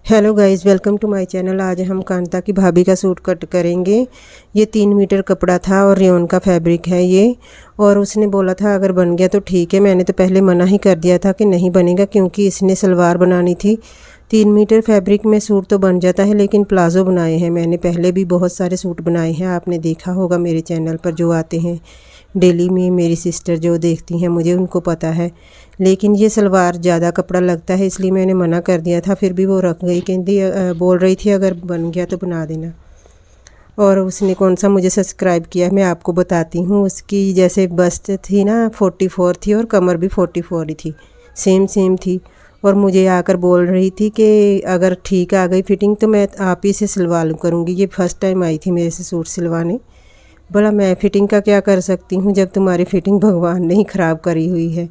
Hello guys, welcome to my channel. आज हम कांता की भाभी का सूट कट करेंगे। ये 3 मीटर कपड़ा था और रेयॉन का फैब्रिक है ये। और उसने बोला था अगर बन गया तो ठीक है। मैंने तो पहले मना ही कर दिया था कि नहीं बनेगा, क्योंकि इसने सलवार बनानी थी। 3 मीटर फैब्रिक में सूट तो बन जाता है, लेकिन प्लाज़ो बनाए हैं मैंने। पहले भी बहुत सारे सूट बनाए हैं, आपने देखा होगा मेरे चैनल पर जो आते हैं डेली में। मेरी सिस्टर जो देखती हैं मुझे, उनको पता है। लेकिन ये सलवार ज़्यादा कपड़ा लगता है, इसलिए मैंने मना कर दिया था। फिर भी वो रख गई, कहती बोल रही थी अगर बन गया तो बना देना। और उसने कौन सा मुझे सब्सक्राइब किया मैं आपको बताती हूँ। उसकी जैसे बस्ट थी ना 44 थी और कमर भी 44 ही थी, सेम थी। और मुझे आकर बोल रही थी कि अगर ठीक आ गई फिटिंग तो मैं आप ही से सिलवा लूँ करूँगी। ये फर्स्ट टाइम आई थी मेरे से सूट सिलवाने। बोला मैं फ़िटिंग का क्या कर सकती हूँ जब तुम्हारी फ़िटिंग भगवान ने ही ख़राब करी हुई है।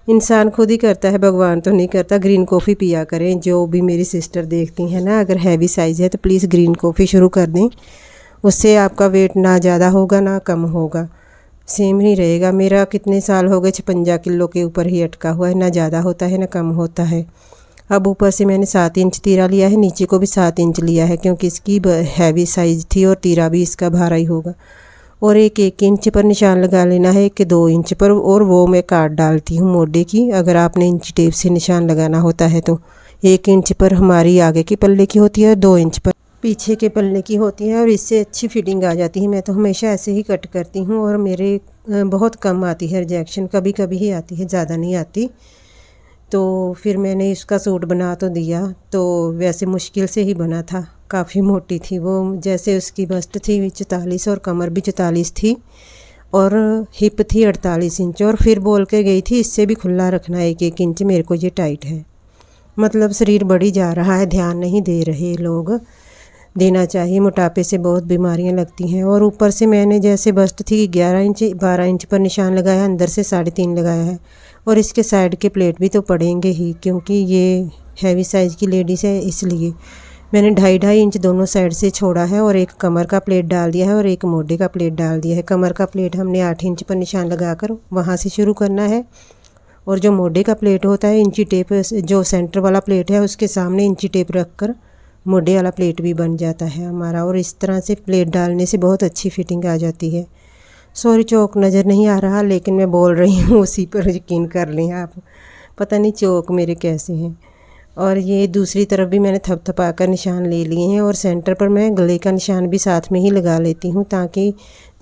इंसान खुद ही करता है, भगवान तो नहीं करता। ग्रीन कॉफ़ी पिया करें जो भी मेरी सिस्टर देखती हैं ना। अगर हैवी साइज़ है तो प्लीज़ ग्रीन कॉफ़ी शुरू कर दें, उससे आपका वेट ना ज़्यादा होगा ना कम होगा, सेम ही रहेगा। मेरा कितने साल हो गए 56 किलो के ऊपर ही अटका हुआ है, ना ज़्यादा होता है ना कम होता है। अब ऊपर से मैंने 7 इंच तीरा लिया है, नीचे को भी 7 इंच लिया है, क्योंकि इसकी हैवी साइज़ थी और तीरा भी इसका भारा ही होगा। और एक इंच पर निशान लगा लेना है, 2 इंच पर। और वो मैं काट डालती हूँ मोढे की। अगर आपने इंच टेप से निशान लगाना होता है तो 1 इंच पर हमारी आगे की पल्ले की होती है, 2 इंच पर पीछे के पल्ले की होती है, और इससे अच्छी फिटिंग आ जाती है। मैं तो हमेशा ऐसे ही कट करती हूँ और मेरे बहुत कम आती है रिजेक्शन, कभी कभी ही आती है, ज़्यादा नहीं आती। तो फिर मैंने इसका सूट बना तो दिया, तो वैसे मुश्किल से ही बना था। काफ़ी मोटी थी वो, जैसे उसकी बस्ट थी 44 और कमर भी 44 थी और हिप थी 48 इंच। और फिर बोल के गई थी इससे भी खुला रखना 1 इंच, मेरे को ये टाइट है। मतलब शरीर बढ़ी जा रहा है, ध्यान नहीं दे रहे लोग। देना चाहिए, मोटापे से बहुत बीमारियां लगती हैं। और ऊपर से मैंने जैसे बस्ट थी 11 इंच 12 इंच पर निशान लगाया, अंदर से 3.5 लगाया है। और इसके साइड के प्लेट भी तो पड़ेंगे ही, क्योंकि ये हैवी साइज़ की लेडीज़ है, इसलिए मैंने 2.5 इंच दोनों साइड से छोड़ा है। और एक कमर का प्लेट डाल दिया है और एक मोढे का प्लेट डाल दिया है। कमर का प्लेट हमने 8 इंच पर निशान लगाकर वहाँ से शुरू करना है। और जो मोढे का प्लेट होता है, इंची टेप जो सेंटर वाला प्लेट है उसके सामने इंची टेप रख कर मोढे वाला प्लेट भी बन जाता है हमारा। और इस तरह से प्लेट डालने से बहुत अच्छी फिटिंग आ जाती है। सॉरी चौक नज़र नहीं आ रहा, लेकिन मैं बोल रही हूँ उसी पर यकीन कर लें आप। पता नहीं चौक मेरे कैसे हैं। और ये दूसरी तरफ भी मैंने थपथपा कर निशान ले लिए हैं। और सेंटर पर मैं गले का निशान भी साथ में ही लगा लेती हूँ, ताकि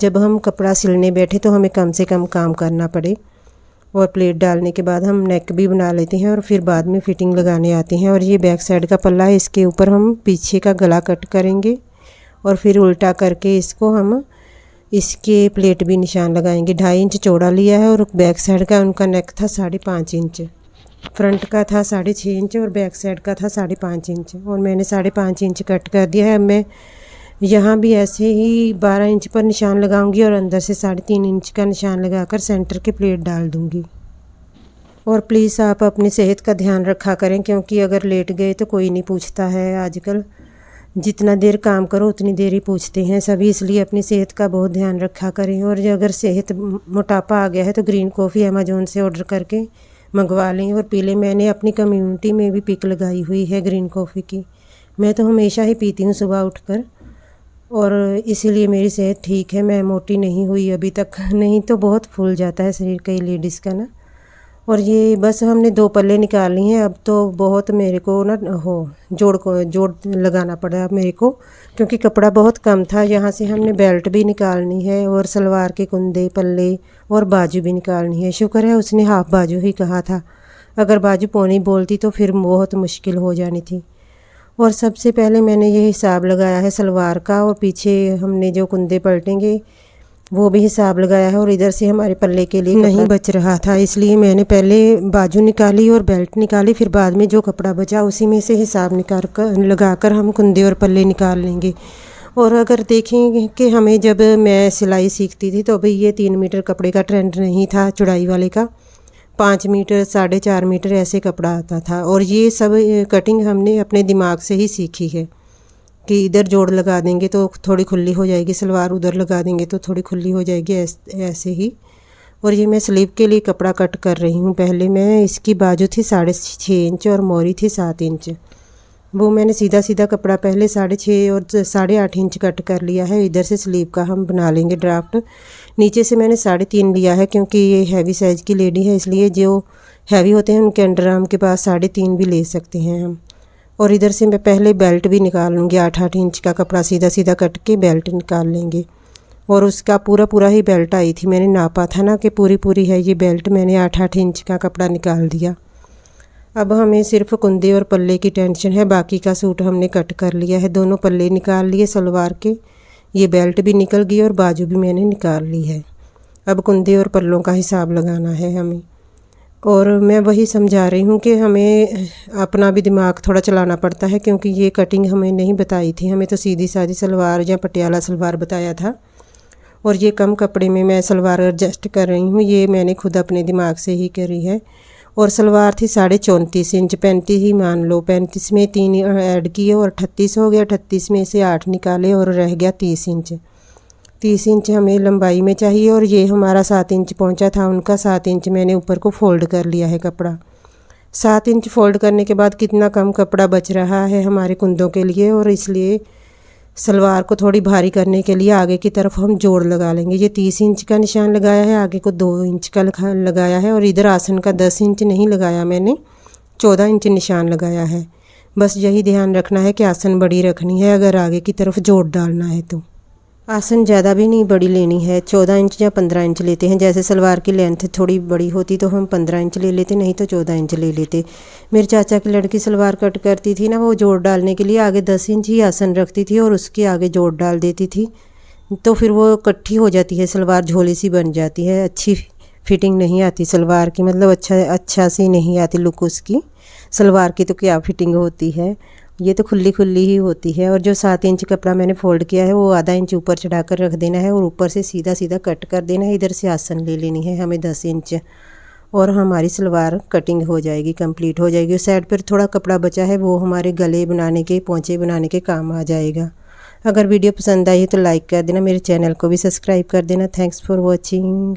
जब हम कपड़ा सिलने बैठे तो हमें कम से कम काम करना पड़े। और प्लेट डालने के बाद हम नेक भी बना लेते हैं और फिर बाद में फिटिंग लगाने आते हैं। और ये बैक साइड का पल्ला है, इसके ऊपर हम पीछे का गला कट करेंगे और फिर उल्टा करके इसको हम इसके प्लेट भी निशान लगाएंगे। 2.5 इंच चौड़ा लिया है और बैक साइड का उनका नेक था 5.5 इंच, फ्रंट का था 6.5 इंच और बैक साइड का था 5.5 इंच। और मैंने 5.5 इंच कट कर दिया है। अब मैं यहाँ भी ऐसे ही 12 इंच पर निशान लगाऊंगी और अंदर से 3.5 इंच का निशान लगाकर सेंटर के प्लेट डाल दूंगी। और प्लीज़ आप अपनी सेहत का ध्यान रखा करें, क्योंकि अगर लेट गए तो कोई नहीं पूछता है आजकल। जितना देर काम करो उतनी देर ही पूछते हैं सभी, इसलिए अपनी सेहत का बहुत ध्यान रखा करें। और अगर सेहत मोटापा आ गया है तो ग्रीन कॉफ़ी अमेज़ॉन से ऑर्डर करके मंगवा लें और पी लें। मैंने अपनी कम्युनिटी में भी पिक लगाई हुई है ग्रीन कॉफ़ी की। मैं तो हमेशा ही पीती हूँ सुबह उठकर, और इसीलिए मेरी सेहत ठीक है। मैं मोटी नहीं हुई अभी तक, नहीं तो बहुत फूल जाता है शरीर कई लेडीज़ का ना। और ये बस हमने 2 पल्ले निकाल लिए हैं। अब तो बहुत मेरे को ना जोड़ लगाना पड़ा मेरे को, क्योंकि कपड़ा बहुत कम था। यहाँ से हमने बेल्ट भी निकालनी है और सलवार के कुंदे पल्ले और बाजू भी निकालनी है। शुक्र है उसने हाफ बाजू ही कहा था, अगर बाजू पौनी बोलती तो फिर बहुत मुश्किल हो जानी थी। और सबसे पहले मैंने ये हिसाब लगाया है सलवार का, और पीछे हमने जो कुंदे पलटेंगे वो भी हिसाब लगाया है। और इधर से हमारे पल्ले के लिए नहीं बच रहा था, इसलिए मैंने पहले बाजू निकाली और बेल्ट निकाली, फिर बाद में जो कपड़ा बचा उसी में से हिसाब निकाल कर लगाकर हम कुंदे और पल्ले निकाल लेंगे। और अगर देखें कि हमें जब मैं सिलाई सीखती थी तो अभी ये 3 मीटर कपड़े का ट्रेंड नहीं था चौड़ाई वाले का, 5 मीटर 4.5 मीटर ऐसे कपड़ा आता था। और ये सब कटिंग हमने अपने दिमाग से ही सीखी है कि इधर जोड़ लगा देंगे तो थोड़ी खुली हो जाएगी सलवार, उधर लगा देंगे तो थोड़ी खुली हो जाएगी, ऐसे ही। और ये मैं स्लीव के लिए कपड़ा कट कर रही हूँ। पहले मैं इसकी बाजू थी 6.5 इंच और मोरी थी 7 इंच। वो मैंने सीधा सीधा कपड़ा पहले 6.5 और 8.5 इंच कट कर लिया है। इधर से स्लीव का हम बना लेंगे ड्राफ्ट। नीचे से मैंने 3.5 लिया है क्योंकि ये हैवी साइज़ की लेडी है, इसलिए जो हैवी होते हैं उनके अंडर आर्म के पास 3.5 भी ले सकते हैं हम। और इधर से मैं पहले बेल्ट भी निकाल लूँगी। 8-8 इंच का कपड़ा सीधा सीधा कट के बेल्ट निकाल लेंगे। और उसका पूरा ही बेल्ट आई थी, मैंने नापा था ना कि पूरी है ये बेल्ट। मैंने 8-8 इंच का कपड़ा निकाल दिया। अब हमें सिर्फ कुंदे और पल्ले की टेंशन है, बाकी का सूट हमने कट कर लिया है। दोनों पल्ले निकाल लिए सलवार के, ये बेल्ट भी निकल गई और बाजू भी मैंने निकाल ली है। अब कुंदे और पल्लों का हिसाब लगाना है हमें। और मैं वही समझा रही हूँ कि हमें अपना भी दिमाग थोड़ा चलाना पड़ता है, क्योंकि ये कटिंग हमें नहीं बताई थी। हमें तो सीधी सादी सलवार या पटियाला सलवार बताया था, और ये कम कपड़े में मैं सलवार एडजस्ट कर रही हूँ। ये मैंने खुद अपने दिमाग से ही करी है। और सलवार थी 34.5 इंच, 35 ही मान लो। 35 में 3 ऐड किए और 38 हो गया। 38 में से 8 निकाले और रह गया 30 इंच। 30 इंच हमें लंबाई में चाहिए, और ये हमारा 7 इंच पहुंचा था उनका। 7 इंच मैंने ऊपर को फ़ोल्ड कर लिया है कपड़ा। 7 इंच फ़ोल्ड करने के बाद कितना कम कपड़ा बच रहा है हमारे कुंदों के लिए, और इसलिए सलवार को थोड़ी भारी करने के लिए आगे की तरफ हम जोड़ लगा लेंगे। ये 30 इंच का निशान लगाया है, आगे को 2 इंच का लगाया है, और इधर आसन का 10 इंच नहीं लगाया मैंने, 14 इंच निशान लगाया है। बस यही ध्यान रखना है कि आसन बड़ी रखनी है अगर आगे की तरफ जोड़ डालना है तो। आसन ज़्यादा भी नहीं बड़ी लेनी है, 14 इंच या 15 इंच लेते हैं। जैसे सलवार की लेंथ थोड़ी बड़ी होती तो हम 15 इंच ले लेते, नहीं तो 14 इंच ले लेते। मेरे चाचा की लड़की सलवार कट करती थी ना, वो जोड़ डालने के लिए आगे 10 इंच ही आसन रखती थी और उसके आगे जोड़ डाल देती थी, तो फिर वो इकट्ठी हो जाती है सलवार, झोली सी बन जाती है। अच्छी फिटिंग नहीं आती सलवार की, मतलब अच्छा सी नहीं आती लुक उसकी। सलवार की तो क्या फिटिंग होती है, ये तो खुली ही होती है। और जो 7 इंच कपड़ा मैंने फ़ोल्ड किया है वो आधा इंच ऊपर चढ़ाकर रख देना है, और ऊपर से सीधा सीधा कट कर देना है। इधर से आसन ले लेनी है हमें 10 इंच, और हमारी सलवार कटिंग हो जाएगी, कंप्लीट हो जाएगी। उस साइड पर थोड़ा कपड़ा बचा है, वो हमारे गले बनाने के, पोंचे बनाने के काम आ जाएगा। अगर वीडियो पसंद आई है तो लाइक कर देना, मेरे चैनल को भी सब्सक्राइब कर देना। Thanks for watching.